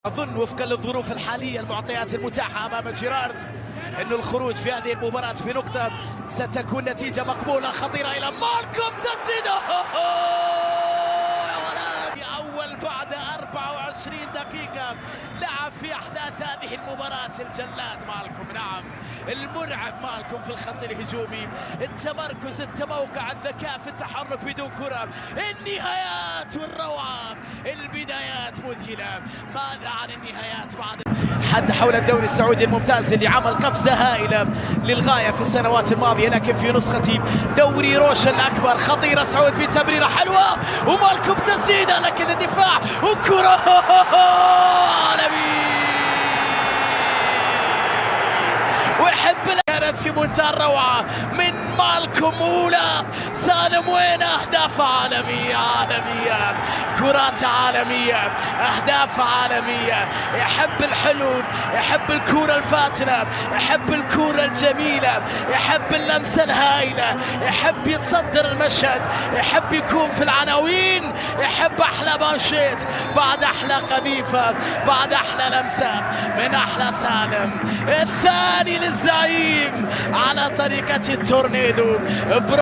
أظن وفقا للظروف الحالية المعطيات المتاحة أمام جيرارد أن الخروج في هذه المباراة بنقطة ستكون نتيجة مقبولة خطيرة إلى مالكوم تسديده يا ولد أول بعد 24 دقيقة لعب في أحداث هذه المباراة الجلاد مالكوم، نعم المرعب مالكوم في الخط الهجومي، التمركز، التموقع، الذكاء في التحرك بدون كرة، النهايات والروعة، البدايات مذهلة. ماذا عن النهايات بعد حد حول الدوري السعودي الممتاز اللي عمل قفزة هائلة للغاية في السنوات الماضية، لكن في نسخة دوري روشن الأكبر خطيرة سعود بتمريرة حلوة ومالكوم تسديدة، لكن الدفاع وكرة عالمي ويحب كانت في منتهى الروعة من مالكوم أولى سالم، وين أهداف عالمية عالمية، كرات عالمية، أهداف عالمية. يحب الحلول، يحب الكرة الفاتنة، يحب الكرة الجميلة، يحب اللمسة الهائلة، يحب يتصدر المشهد، يحب يكون في العناوين، يحب أحلى مانشيت بعد أحلى قذيفة بعد أحلى لمسة من أحلى سالم، الثاني للزعيم على طريقة التورنيدو.